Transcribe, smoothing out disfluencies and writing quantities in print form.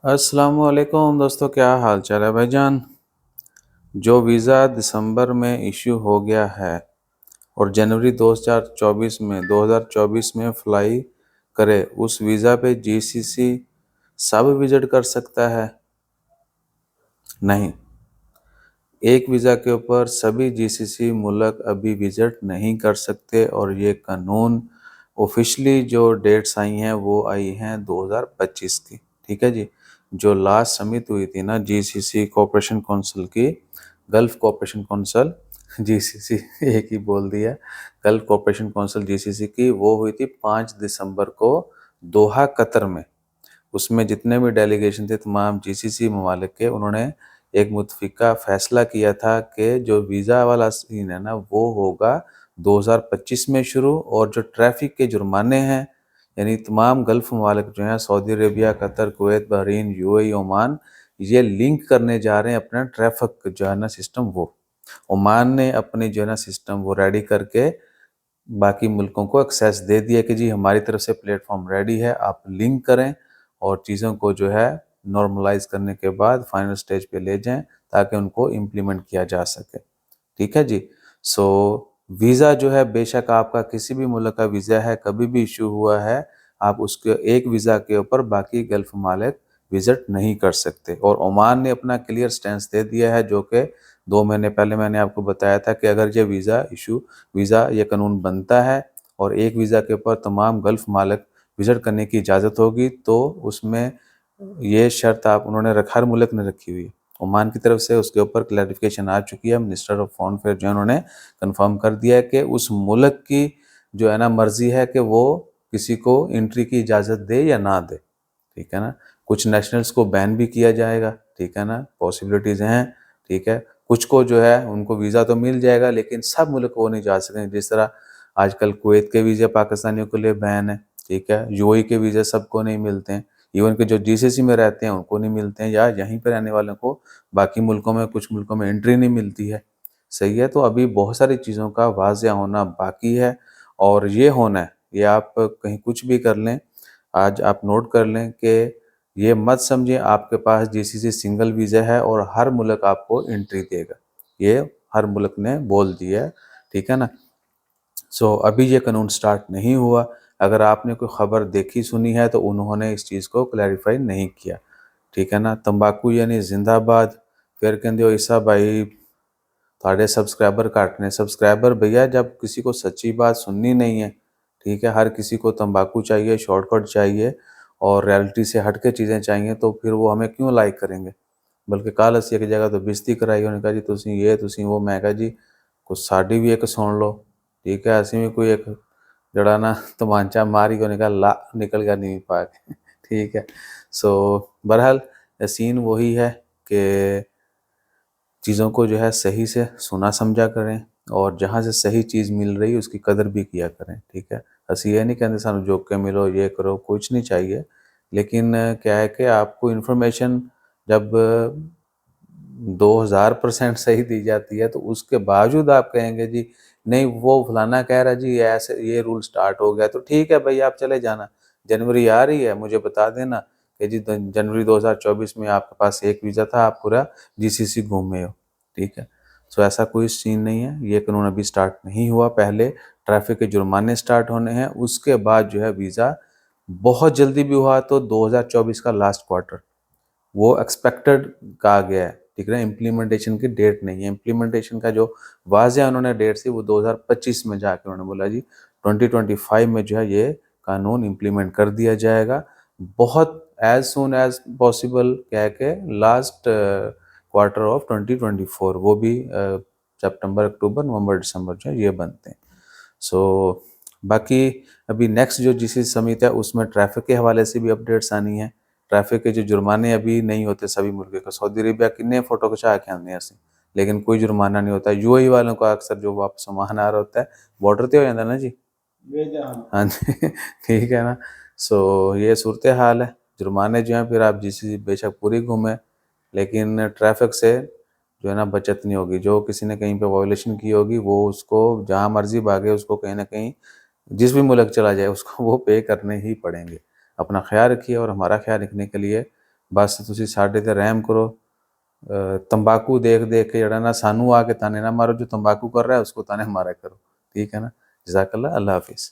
अस्सलामुअलैकुम दोस्तों, क्या हाल चाल है भाईजान। जो वीज़ा दिसंबर में इश्यू हो गया है और जनवरी 2024 में फ्लाई करे, उस वीज़ा पे जीसीसी सब विजिट कर सकता है? नहीं। एक वीज़ा के ऊपर सभी जीसीसी मुल्क अभी विजिट नहीं कर सकते और ये कानून ऑफिशियली जो डेट्स आई हैं वो आई हैं 2025 की। ठीक है जी। जो लास्ट समिट हुई थी ना जीसीसी कोऑपरेशन काउंसिल की, गल्फ कोऑपरेशन काउंसिल जीसीसी एक ही बोल दिया, गल्फ कोऑपरेशन काउंसिल जीसीसी की, वो हुई थी 5 दिसंबर को दोहा कतर में। उसमें जितने भी डेलीगेशन थे तमाम जीसीसी ममालिक के, उन्होंने एक मुतफ़िका फ़ैसला किया था कि जो वीज़ा वाला सीन है ना वो होगा 2025 में शुरू, और जो ट्रैफ़िक के जुर्माने हैं यानी तमाम गल्फ़ ममालिक जो हैं Saudi Arabia, Qatar, Kuwait, Bahrain, UAE, Oman, ये लिंक करने जा रहे हैं अपना ट्रैफ़िक जो है ना सिस्टम वो। ओमान ने अपनी जो है ना सिस्टम वो रेडी करके बाकी मुल्कों को एक्सेस दे दिया कि जी हमारी तरफ से प्लेटफॉर्म रेडी है, आप लिंक करें और चीज़ों को जो है नॉर्मलाइज करने के बाद फाइनल स्टेज पे ले जाएं ताकि उनको इम्प्लीमेंट किया जा सके। ठीक है जी। सो वीज़ा जो है बेशक आपका किसी भी मुल्क का वीज़ा है, कभी भी इशू हुआ है, आप उसके एक वीज़ा के ऊपर बाकी गल्फ मालिक विजिट नहीं कर सकते। और ओमान ने अपना क्लियर स्टैंस दे दिया है, जो कि 2 महीने पहले मैंने आपको बताया था कि अगर ये वीज़ा ये कानून बनता है और एक वीज़ा के ऊपर तमाम गल्फ मालिक विजिट करने की इजाज़त होगी, तो उसमें ये शर्त आप उन्होंने हर मुल्क ने रखी हुई है। ओमान की तरफ से उसके ऊपर क्लैरिफिकेशन आ चुकी है। मिनिस्टर ऑफ फॉरेन अफेयर जो है उन्होंने कंफर्म कर दिया है कि उस मुल्क की जो है ना मर्जी है कि वो किसी को एंट्री की इजाज़त दे या ना दे। ठीक है ना। कुछ नेशनल्स को बैन भी किया जाएगा। ठीक है ना, पॉसिबिलिटीज़ हैं। ठीक है। कुछ को जो है उनको वीज़ा तो मिल जाएगा लेकिन सब मुल्क वो नहीं जा सकेंगे। जिस तरह आजकल कुवैत के वीज़े पाकिस्तानियों के लिए बैन है। ठीक है। यूएई के वीज़े सबको नहीं मिलते हैं। इवन के जो जीसीसी में रहते हैं उनको नहीं मिलते हैं, या यहीं पर रहने वालों को बाकी मुल्कों में कुछ मुल्कों में एंट्री नहीं मिलती है। सही है। तो अभी बहुत सारी चीज़ों का वाज़िया होना बाकी है और ये होना है। ये आप कहीं कुछ भी कर लें, आज आप नोट कर लें कि ये मत समझें आपके पास जीसीसी सिंगल वीज़ा है और हर मुल्क आपको एंट्री देगा। ये हर मुल्क ने बोल दिया है। ठीक है ना। सो अभी ये कानून स्टार्ट नहीं हुआ। अगर आपने कोई ख़बर देखी सुनी है तो उन्होंने इस चीज़ को क्लैरिफाई नहीं किया। ठीक है ना। तंबाकू यानी जिंदाबाद। फिर कहते हो ईसा भाई थोड़े सब्सक्राइबर काटने, सब्सक्राइबर भैया जब किसी को सच्ची बात सुननी नहीं है, ठीक है, हर किसी को तंबाकू चाहिए, शॉर्टकट चाहिए और रियलिटी से हट के चीज़ें चाहिए, तो फिर वो हमें क्यों लाइक करेंगे। बल्कि कल असी एक जगह तो बेइज्जती कराई, उन्होंने कहा जी तुसी ये तुसी वो, मैं कहा जी कुछ साड़ी भी एक सुन लो। ठीक है। असी भी कोई एक जड़ा ना तमांचा मारी, उन्होंने कहा ला निकल गया नीवी पा के ठीक है। सो बहरहाल सीन वही है कि चीज़ों को जो है सही से सुना समझा करें और जहाँ से सही चीज़ मिल रही है उसकी कदर भी किया करें। ठीक है। असी ये नहीं कहते सानू जोक के मिलो, ये करो, कुछ नहीं चाहिए। लेकिन क्या है कि आपको इन्फॉर्मेशन जब 2000% सही दी जाती है तो उसके बावजूद आप कहेंगे जी नहीं वो फलाना कह रहा जी ऐसे ये रूल स्टार्ट हो गया, तो ठीक है भाई आप चले जाना। जनवरी आ रही है, मुझे बता देना कि जी जनवरी 2024 में आपके पास एक वीज़ा था, आप पूरा जीसीसी घूमे हो। ठीक है। सो ऐसा कोई सीन नहीं है। ये कानून अभी स्टार्ट नहीं हुआ। पहले ट्रैफिक के जुर्माने स्टार्ट होने हैं, उसके बाद जो है वीज़ा, बहुत जल्दी भी हुआ तो 2024 का लास्ट क्वार्टर वो एक्सपेक्टेड कहा गया है। ठीक है। इम्प्लीमेंटेशन की डेट नहीं है। इम्प्लीमेंटेशन का जो वाज़िया उन्होंने डेट थी वो 2025 में जाके उन्होंने बोला जी 2025 में जो है ये कानून इम्प्लीमेंट कर दिया जाएगा। बहुत एज सून एज पॉसिबल कह के लास्ट क्वार्टर ऑफ 2024, वो भी सितंबर, अक्टूबर, नवंबर, दिसंबर जो है ये बनते हैं। सो बाकी अभी नेक्स्ट जो जीसी समिट है उसमें ट्रैफिक के हवाले से भी अपडेट्स आनी है। ट्रैफिक के जो जुर्माने अभी नहीं होते सभी मुल्कों का, सऊदी अरेबिया किन्ने फोटो खिंचा के आने असी, लेकिन कोई जुर्माना नहीं होता। यूएई वालों का अक्सर जो वापस सामान आ रहा होता है बॉर्डर ते हो जाता ना जी। हाँ जी ठीक है ना। सो ये सूरत हाल है। जुर्माने जो हैं फिर आप जीसी बेशक पूरी घूमें लेकिन ट्रैफिक से जो है ना बचत नहीं होगी। जो किसी ने कहीं पे वायोलेशन की होगी वो उसको जहाँ मर्जी भागे, उसको कहीं ना कहीं जिस भी मुल्क चला जाए उसको वो पे करने ही पड़ेंगे। अपना ख्याल रखिए और हमारा ख्याल रखने के लिए बस तुसी साडे ते रहम करो। तंबाकू देख देख के जड़ा ना सानू आके ताने ना मारो, जो तंबाकू कर रहा है उसको ताने मारा करो। ठीक है ना। जज़ाकल्लाह। अल्लाह हाफिज़।